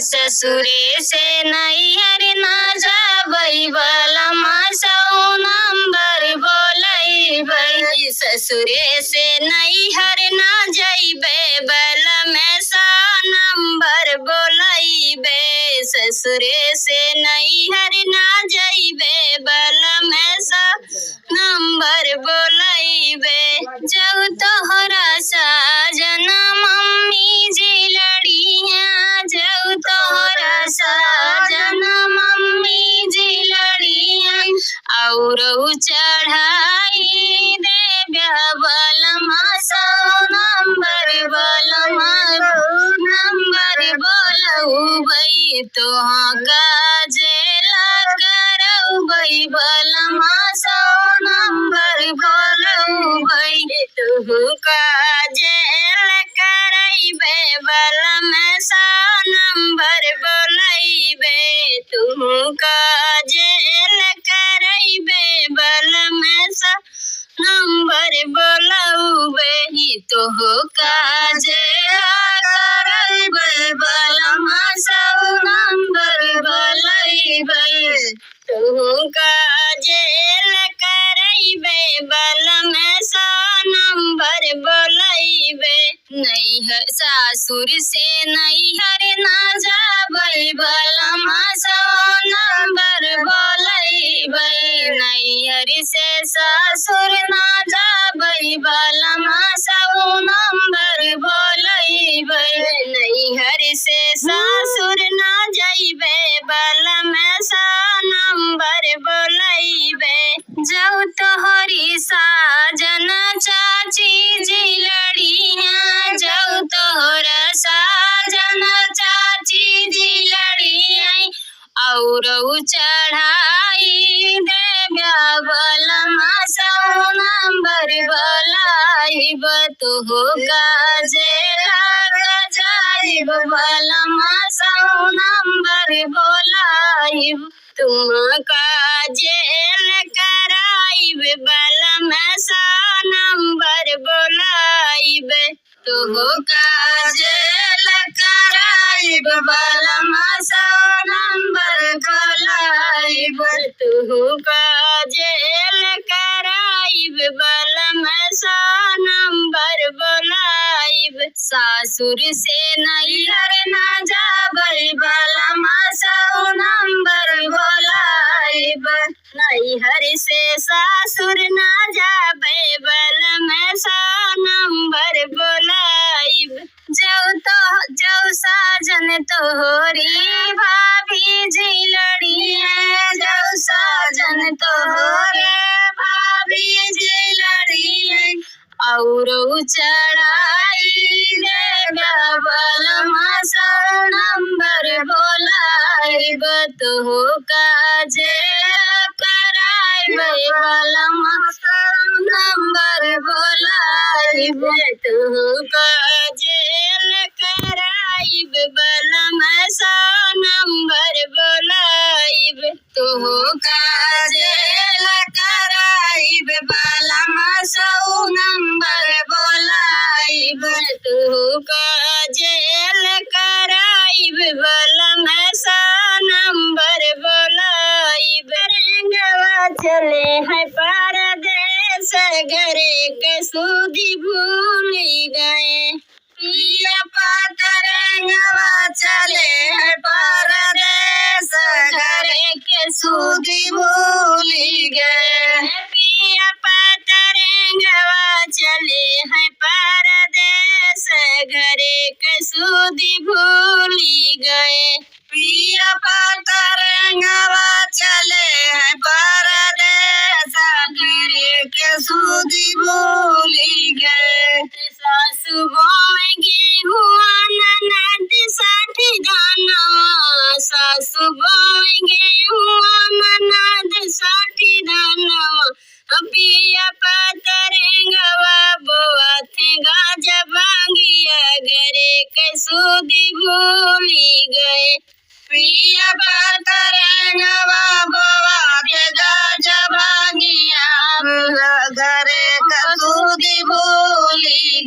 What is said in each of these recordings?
ससुरे से नैहर ना जाबै बलमा सौ नंबर बोलैबै। ससुरे से नैहर ना जैबै बलमा सौ नंबर बोलैबै। ससुरे से नैहर ना जैबै बलमा सौ नंबर बोलैबै। जब तोहरा साजना मम्मी जी लड़िया, जब तोहरा साजना मम्मी जी लड़िया, और चढ़ाई देव्या बलमा सौ नंबर बलमा नंबर बोलबै। तोहाँ काजेला करबै बलमा सौ नंबर बोलबै। तुहु काजेल करैबै बलमा सौ नंबर बोलैबै। तुहु काजेल करैबै बलमा सौ नंबर बोलबै। तुहु काजेल करैबै बलमा सौ नंबर बोलैबै। तुहु काजेल करैबै बलमा सौ नंबर बोलैबै। नैहर सासुर से नैहर ना जाबै बलमा सौ नंबर बोलैबै। नैहर से सासुर ना जाबै बलमा सौ नंबर बोलैबै। नैहर से सासुर ना जैबै बलमा सौ नंबर बोलैबै। जब तोहरी साजन चाची जी लड़िया, जब तोहरा साजन चाची जी लड़िया, और चढ़ाई देव्या बलमा सौ नंबर बोलैब। तुहु काजेला गजाइब बलमा सौ नंबर बोलैब। तुम काजेल कराइब बलमा सौ नंबर बोलैब। तुहु काजेल कराइब बलमा सौ नंबर बोलैब। तुहु काजेल कराइब बलमा सौ नंबर बोलैब। सासुर से नैहर ना जाबै बलमा सौ नंबर बोलैब। नैहर से सासुर ना जाबै बलमा सौ नंबर बोलैब। जौ साजन तोहरी भाभी जी लड़िया, जौ साजन तोहरे भाभी जी लड़िया, और चढ़ाई देव्या बलमा सौ नंबर बोलैब। तुहु काजेल कराइबै बलमा सौ नंबर बोलैब। तुहु काजेल कराइब बलमा सौ नंबर बोलैब। तुहु काजेल कराइब बलमा सौ नंबर बोलैब। तुहु काजेल कराइब बलमा सौ नंबर बोलैब। रंगवा चले है परदेस, घरे के सूदी भूल गए। पिया पतरंगवा चले है परदेस, घरे के सूदी भूल गए। पिया पतरंगवा चले है परदेस, घरे के सूदी भूल गए। पिया पतरंगवा चले है परदेस, घरे के सूदी भूल गए। सासु बोए गेहुआ ननद साठी धनवा, सासु बोए गेहुआ ननद साठी धनवा। पिया पतरंगवा बोआथे गाजा भांगिया, घरे के सूदी भूल गए। पिया पतरंगवा बोआथे गाजा भांगिया, घरे के सूदी भूल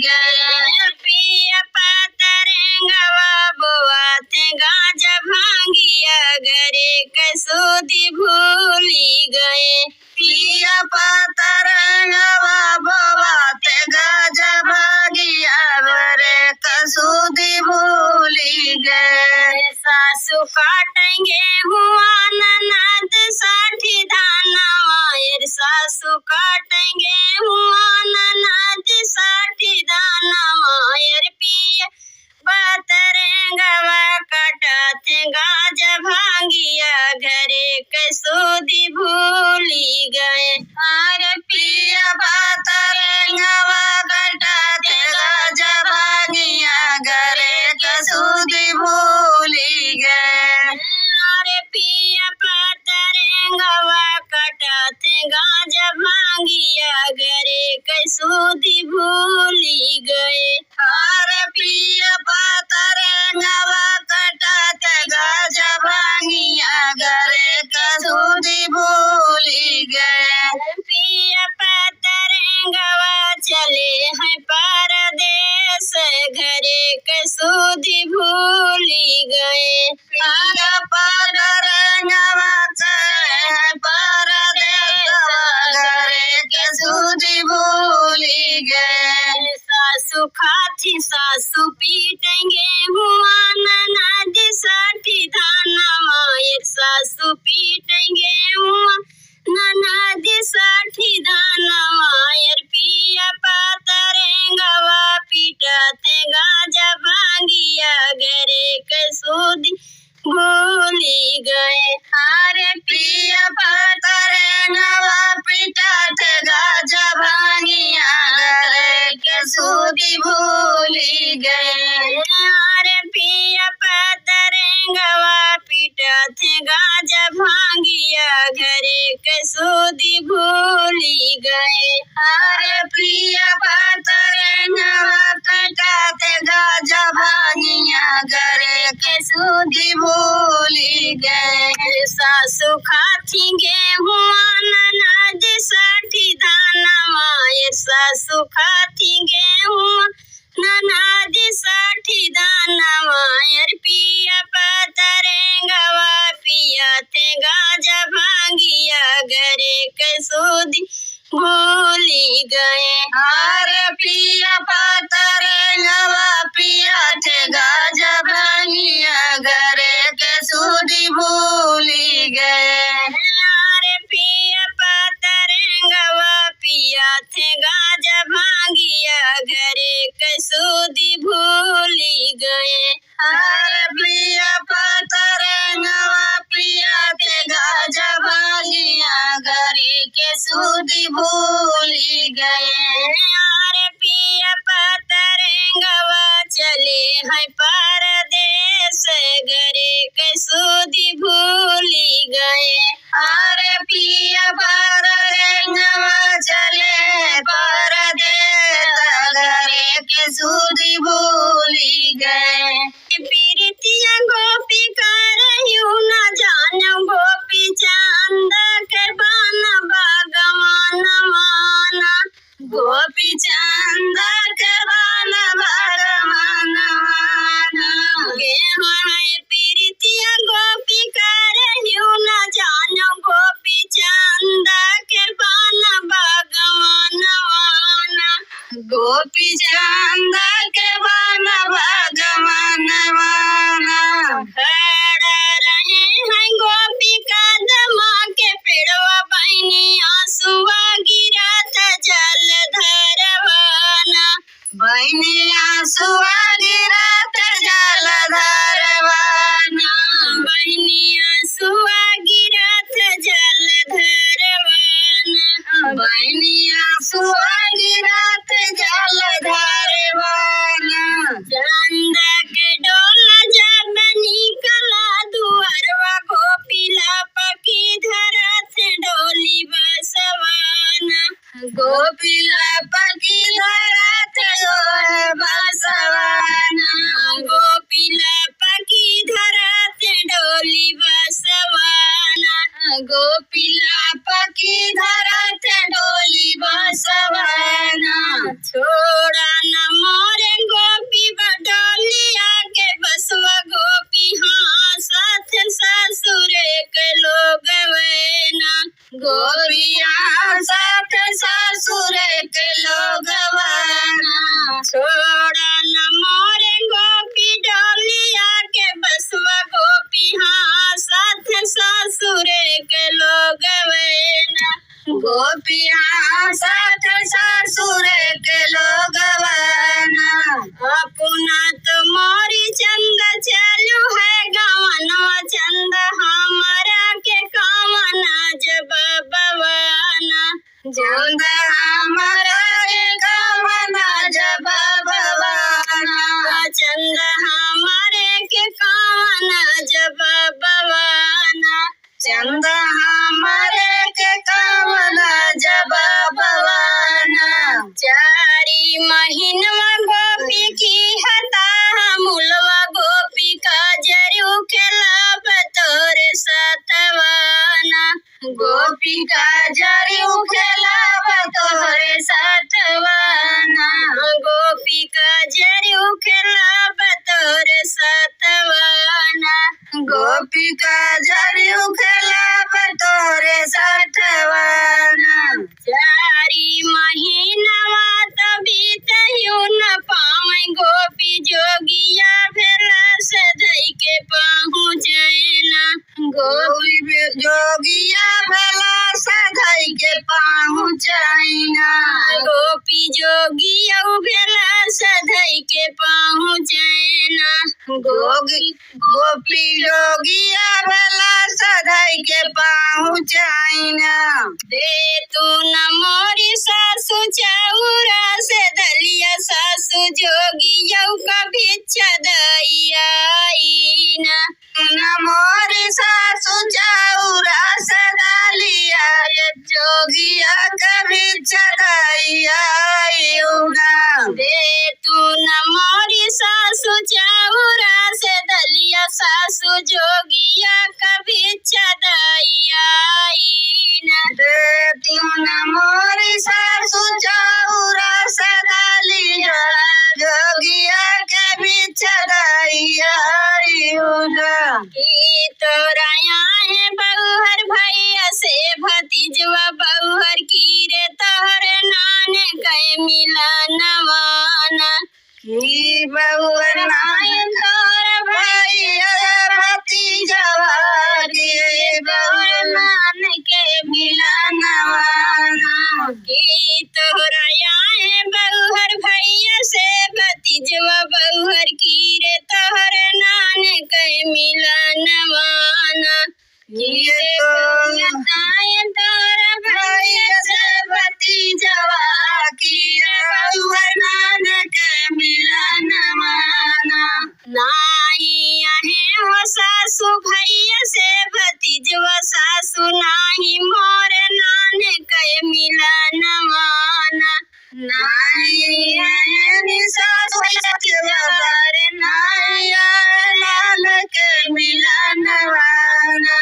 गए। पिया पतरंगवा बोआथे गाजा काटेंगे हुआ ननद साठी दानवा सासू काटेंगे हुआ ननद साठी दानवा पिया बतरेंगवा कटथे गाज भांगिया घरे कसूदी भूली गए अरे पिया बतरेंगवा कटथे गाज भांगिया घरे कसूदी भूली गए अरे पिया बतरेंगवा कटथे गाज भांगिया घरे कसूदी भूली गए अरे पिया बतरेंगवा कटथे गाज भांगिया घरे कसूदी भूली गए पिया बतरेंगवा चले हैं परदेस घरे कसूदी भूली गए पिया बतरेंगवा चले हैं परदेस घरे कसूदी भूली गए सासू खाती सासू पीटेंगे हुआ ननद साठी दानवा सासू पीटेंगे हुआ ननद साठी दानवा पिया बतरेंगवा पीटते गाज भांगिया घरे कसूदी भूली गए अरे पिया बतरेंगवा पीटते गाज भांगिया घरे कसूदी भूली गए अरे पिया बतरेंगवा पीटथे गाज भांगिया घरे कसूदी भूली गए अरे पिया बतरेंगवा पीटथे गाज भांगिया घरे कसूदी भूली गए सासू खाती गेहुआ ननद साठी दानवा सासू खाती गेहुआ ननद साठी दानवा पिया बतरेंगवा पिया थे गाज भांगिया घरे कसूदी भूली गए अरे पिया बतरेंगवा पिया थे गाज भांगिया घरे कसूदी भूली गए अरे पिया बतरेंगवा पिया थे गाज भांगिया घरे कसूदी भूली गए अरे पिया बतरेंगवा पिया थे गाज भांगिया घरे कसूदी भूली गए अरे पिया बतरेंगवा चले हैं परदेस घरे कसूदी भूली गए अरे पिया बतरेंगवा चले परदेस घरे कसूदी भूली गए प्रीतिया गोपी करयू न जान गोपी चांद के बान भगवान माना गोपी चांद के बान भगवान माना प्रीतिया गोपी करयू न जान गोपी चांद के बान भगवान माना गोपी चांद के बान भगवान माना खड़ा रहे हैं गोपी कदमा के पेड़वा बहनी आंसुआ गिरत जल धरवाना बहनी आंसुआ गिरत जल धरवाना बहनी आंसुआ गिरत जल धरवाना बहनी आंसुआ गिरत जल धरवाना चंद के डोला जब निकला दुअरवा गोपीला पकी धरत डोली बसवाना गोपीला पकी धरत बसवाना गोपीला पकी धरत डोली बसवाना गोपीला पकी धरत डोली बसवाना छोड़ा न मोरे गोपी बडोलिया के बसवा गोपी हाँ साथ ससुर के लोग वैना गोपिया साथ ससुर के लोग वैना छोड़ा न मोरे गोपी डोलिया के बसवा गोपी हाँ जब बवाना चंदा हमारे के कामना जब बवाना। चारी महीनवा गोपी की हता मुलवा गोपी का जरू खेला बतोरे सतवाना। गोपी का जरू खेला बतोरे सतवाना। गोपी का जरू खेला बतोरे सतवाना। गोपी का जरू खेला बतोरे सतवाना। चारी महीनवा तभी तहियो न पावे गोपी जोगिया भेला सधई के पहुँचैना। गोपी जोगिया भेला सधई के पहुँचैना। गोपी जोगिया भेला सधई के पहुँचैना। गोपी जोगिया भेला सधई के पहुँचैना। दे तू न मोरी सासु चौरा से दलिया सासु जोगिया का भिक्षा दइया न मोरी सासु चौरा से दलिया जोगिया का भिक्षा दइया। दे तू न मोरी सासु चौरा से दलिया सासु जोगिया का भिक्षा दइया। दे तू न मोरी सासु चौरा से दलिया जोगिया के भिक्षा दइया। तोरा है बहुहर भैया से भतीजवा बहुहर की रे तोहरे नाने कै मिलनवाना। की बहुहर नाय तोर भैया भतीजवा की बहुहर नाने के मिलनवाना। की तोरा है बहुहर भैया से भतीजवा बहुहर की रे तोहरे नाने कै मिलनवाना। तोरा भैया से भतीजवा की रे बहुहर नाने के मिलनवाना। नाही आहे हो सासु भैया से भतीजवा सासु नाही मोर नाने कै मिलनवाना। नाही आहे सासु भैया नाही नाने के मिलनवाना।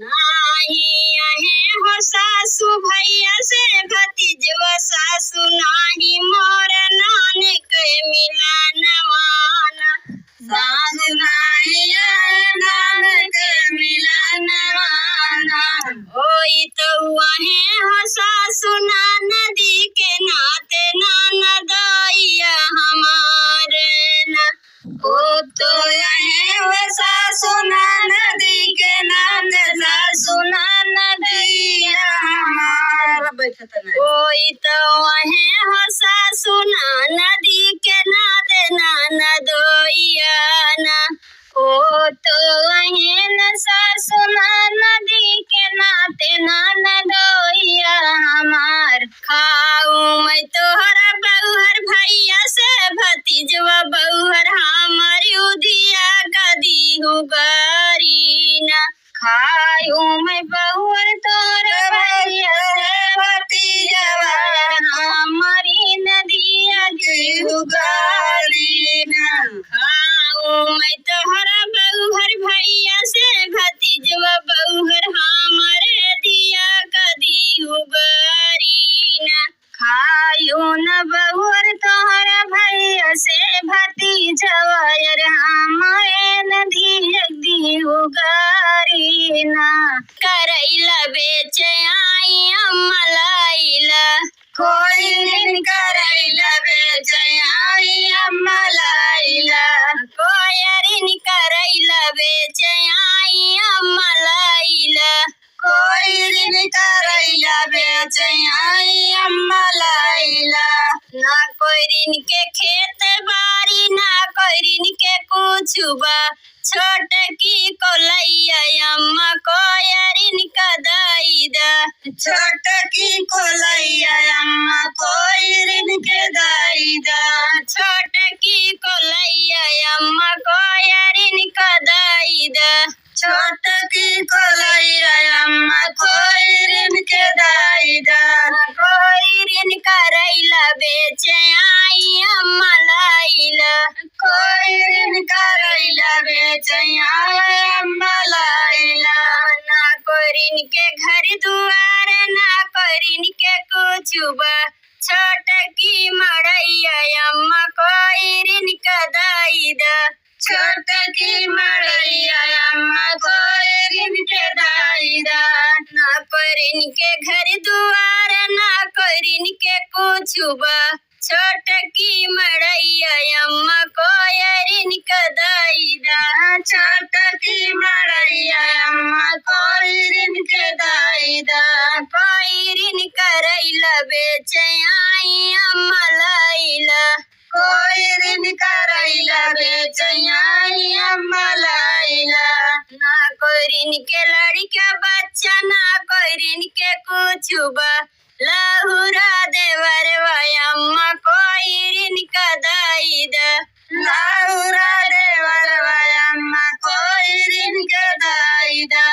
नाही आहे हो सासु भैया से भतीजवा सासु नाही मोर नाने कै मिलनवाना। सासु नाही नाने के मिलनवाना। ओई तो आहे हो सासु नदी के नाते ननदइया हमारे ना। ओ तो आहे हो सासु नदी के नाते सासु नदिया हमार। ओई तो आहे हो सासु नदी के नाते ननदइया ना। ओ तो आहे न सासु नदी के नाते ननदइया हमार। खाऊ मैं तोहरा बहुहर भैया से भतीजवा बहुहर हमारी उधिया कदी हुगरीना। खाऊ मैं बहुहर तोहरा भैया से भतीजवा हमारी नदिया की हुगरीना। खाऊ मैं तोहरा बहुहर भैया से भतीजवा बहुहर हमारे दिया कदी हुगरीना। खायू न बहुहर तोहरा भैया से भतीजवा हमारे नदिया दी हुगरीना। करैला बेच आई अम्मलाइला कोई दिन करैला बेच आई अम्मलाइला। कोयरिन करैला बेच आई अम्मलाइला। कोई दिन करैला बेच आई अम्मलाइला। ना कोई दिन के खेत बारी ना कोई दिन के कुछ बा। छोट की कोलैया अम्मा कोयरिन कदाई दा। छोट की कोलैया अम्मा कोयरिन के दाई दा। छोट की कोलैया अम्मा कोयरिन कदाई दाई द छोटकी कोलैया अम्मा कोइरिन के दाई द कोइरिन करैला बेचे आई अम्मा लाइला कोइरिन करैला बेचैया अम्मा लाइला ना कोइरिन के घर दुआर ना कोइरिन के कुछुबा छोटकी मड़ैया अम्मा कोइरिन का दाई द छोटकी मड़ैया अम्मा कोइरिन के दाई द ना कोइरिन के घर दुआर ना कोइरिन के कुछुबा छोटकी मड़ैया अम्मा कोइरिन का दाई द छोटकी मड़ैया अम्मा कोइरिन के दाई द कोइरिन करैला बेचे आई अम्मा लाइला कोइरिन करैला बेचैया अम्मा लाइला ना कोइरिन के लड़का बच्चा ना कोइरिन के कुछुबा लहुरा देवर अम्मा कोइरिन का दाई द लाउरा देवर अम्मा कोइरिन के दाई द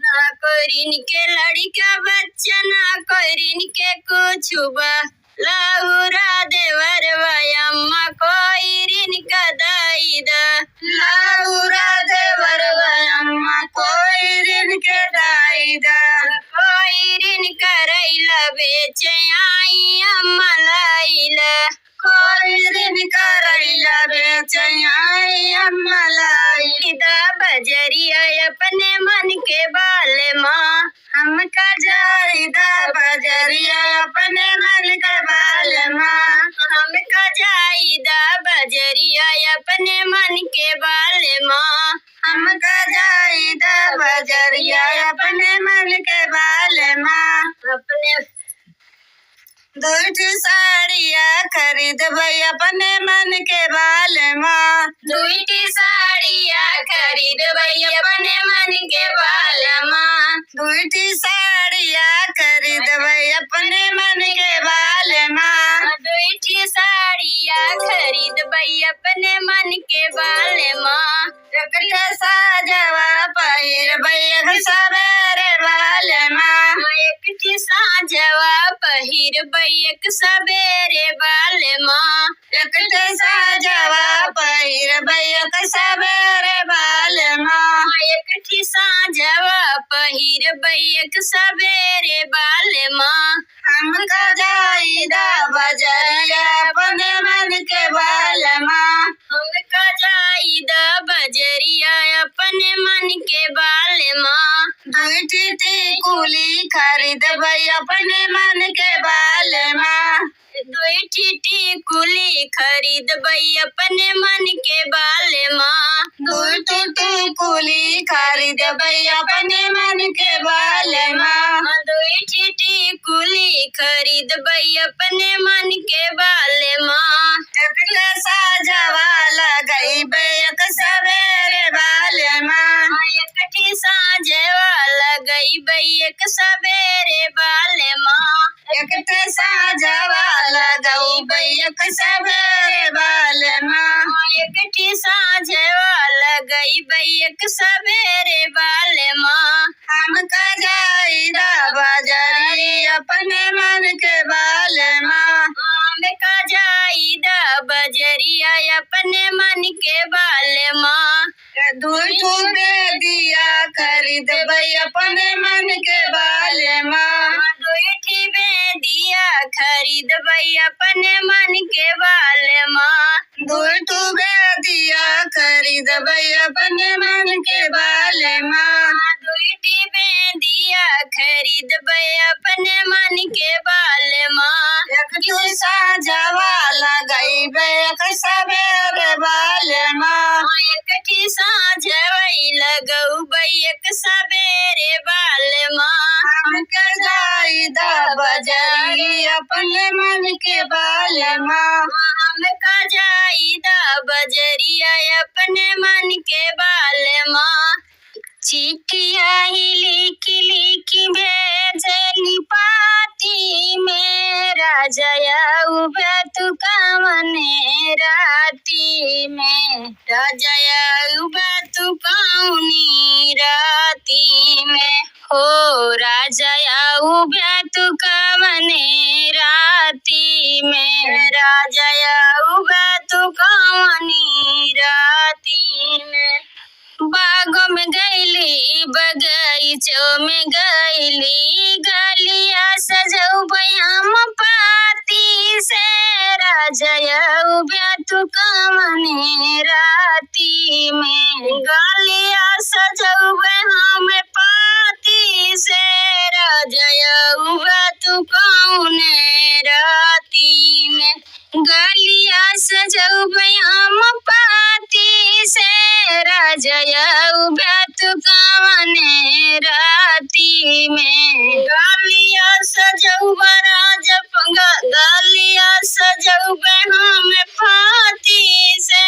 ना कोइरिन के लड़का बच्चा ना कोइरिन के कुछुबा लहुरा देवर अम्मा कोइरिन का दाई द लाउरा देवर अम्मा कोइरिन के दाई द कोइरिन करैला बेचे आई अम्मा लाइला कोइरिन करैला बेचैया अम्मा लाइला बजरिया अपने मन के बाल माँ हमका जाइदा बजरिया अपने मन के बाल माँ हमका जाइदा बजरिया अपने मन के बाल माँ हमका जाइदा बजरिया अपने मन के बाल माँ अपने दूठी साड़िया खरीदबै अपने मन के बाल माँ दुईटी साड़िया खरीदबै अपने मन के बाल माँ दूठी साड़िया खरीदबै अपने मन के बाल माँ दुईटी साड़िया खरीदबै अपने मन के बाल माँ एकटा साजवा पहिरबै सबेरे बाल माँ एकटी साजवा पहिरबै एक सबेरे बाल माँ एकटा साजवा पहिरबै एक सबेरे बाल माँ एकटी साजवा पहिरबै एक सबेरे बाल माँ हमका जाइदा बजरिया अपने मन के बाल माँ हमका जाइदा बजरिया अपने मन के बाल माँ दूठी टिकुली खरीदबै अपने मन के बाल माँ दुईटी टिकुली खरीदबै अपने मन के बाल माँ दूठी टिकुली खरीदबै अपने मन के बाल माँ दुईटी टिकुली खरीदबै अपने मन के बाल माँ एकटा साजवा लगैबै एक सबेरे बाल माँ एकटी साजवा लगैबै एक सबेरे बाल माँ एकटा साजवा लगैबै एक सबेरे बाल माँ एकटी साजवा लगैबै एक सबेरे बाल माँ हमका जाइदा बजरी अपने मन के बाल माँ हमका जाइदा बजरिया अपने मन के बाल माँ दूठू बेदिया खरीदबै अपने मन के बाल माँ दुईटी बेदिया खरीदबै अपने मन के बाल माँ दूठू बेदिया खरीदबै अपने मन के बाल माँ दुईटी बेदिया खरीदबै अपने मन के बाल माँ एकटू साजवा लगैबै एक सबेरे बाल माँ एकटी साजवै लगौबै एक सबेरे बाल माँ हमका जाइदा बजरी अपने मन के बाल माँ हमका जाइदा बजरिया अपने मन के बाल माँ चिट्ठिया ही लिखी लिखी भेजली पाती में राजया उबे तू कवने राती में राजया उबे तू कौन पियो में गईली गलिया सजौबै हम पाती से राजयऊ बेतु कमने राती में गलिया सजौबै हम पाती से राजयऊ बेतु कौने राती में गलिया सजौबै हम पाती से राजयऊ बेतु कौने राती में गलिया सजौबै गलिया सजौबै हम पाती से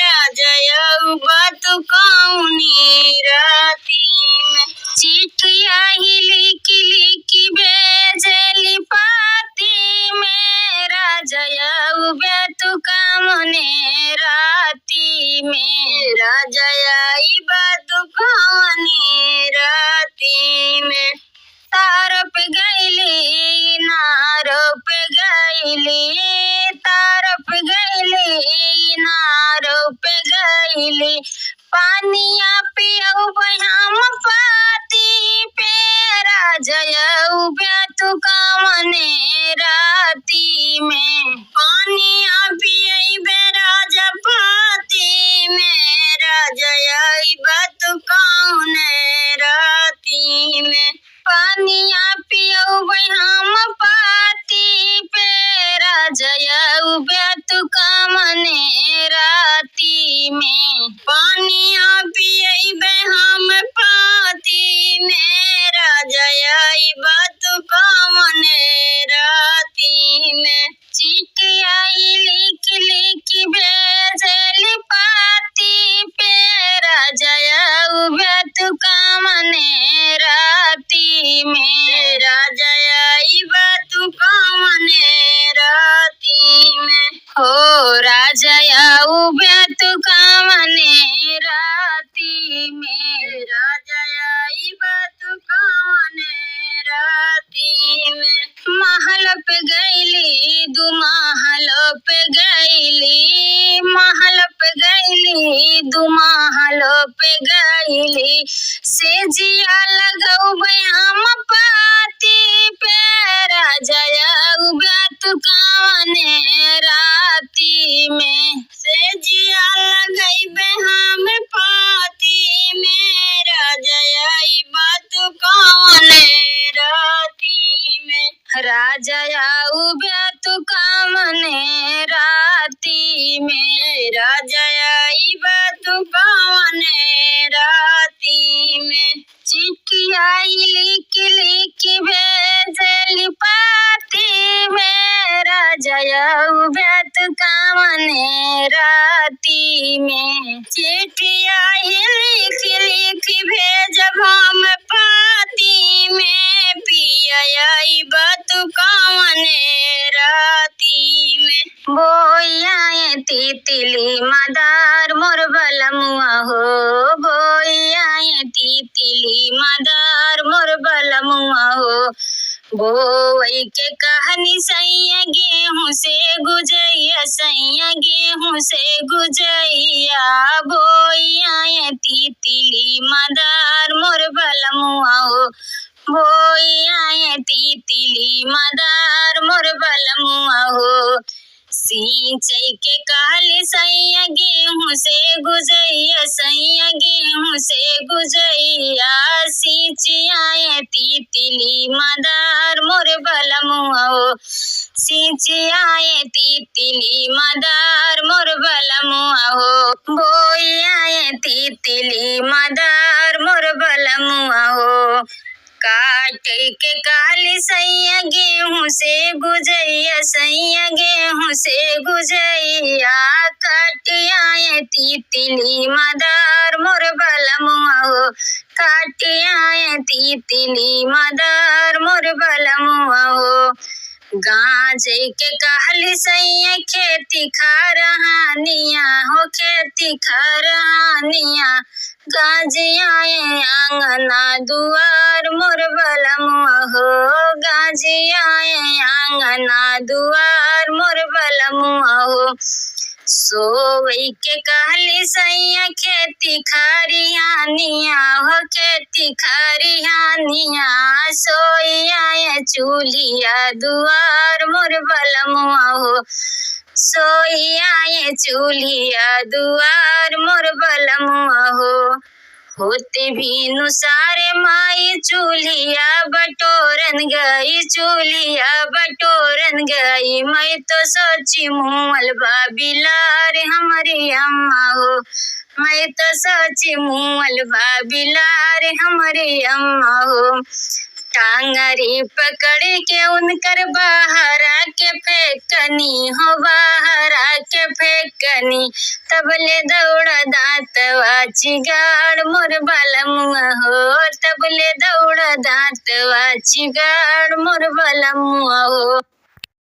राजयऊ बेतु कौनी राती में चिट्ठिया ही लिखी भेजली पाती में राजयऊ बेतु कौने राती में राजयई बेतु कौने राती में तार पे गईली नार पे गईली तार पे गईली नार पे गईली पानिया पियौबै हम पाती पे राजयऊ बेतु कौने राती में पानिया पियैबे राजा पाती में राजयई बेतु कौने राती में पानिया पियौबै हम पाती पे राजयऊ बेतु कौने राती में पानिया पियैबे हम पाती में राजयई बेतु कौने राती में चिट्ठिया लिखी भेजली पाती पे राजयऊ बेतु कौने राती में राजयई बेतु कौने राती में हो राजयऊ बेतु कौने राती में राजयई बेतु कौने राती में महल पे गईली दू महल पे गईली महल पे गईली दू महल पे गईली से जिया लगौबै हम पाती पे राजयऊ बेतु कौने राती में से जिया लगैबे हम पाती में राजयई बेतु कौने राती में राजयऊ बेतु कौने राती में राजयई बेतु कौने राती में चिट्ठिया लिखी भेजली पाती में राजयऊ बेतु कौने राती में चिट्ठिया लिखी भेजब हम पाती में पियई बेतु कौने राती में बोइया तितली मदार मोर बलमुआ हो बोइया तितली मदार मोर बलमुआ हो बोवई के कहनी सैया गेहूं से गुजैया सैया गेहूं से गुजैया बोइया तितली मदार मोर बलमुआ हो बोइया तितली मदार मोर बलमुआ हो सिंचई के कहली सैया गेहूं से गुजैया सैया गेहूं से गुजैया सिंचिया तितली मदार मोर बलमुआ हो सिंचिया तितली मदार मोर बलमुआ हो बोइया तितली मदार मोर बलमुआ हो काट के कहली सैया गेहूं से गुजैया सैया गेहूं से गुजैया काटिया तितली मदार मोर बलमुआ हो काटिया तितली मदार मोर बलमुआ हो गाँजे के कहली सैया खेती खरहानिया हो खेती खरहानिया गाजिया आंगना दुआर मोर बलमुआ हो गाजिया आंगना दुआर मोर बलमुआ हो सोई के कहली सैया खेती खरिहानिया हो खेती खरिहानिया सोइया चूल्हिया दुआर मोर बलमुआ हो सोइया चूल्हिया दुआर मोर बलमुआ हो होते भी नुसारे माई चूल्हिया बटोरन गई चूल्हिया बटोरन गई मैं तो सोची मुँहल बाबिलार हमारी अम्मा हो मैं तो सोची मुँहल बाबिलार हमारी अम्मा हो टांगरी पकड़ के उनकर बाहरा के फेंकनी हो बाहरा के फेंकनी तबले दौड़ा दांतवा चिगाड़ मोर बलमुआ हो तबले दौड़ा दांतवा चिगाड़ मोर बलमुआ हो।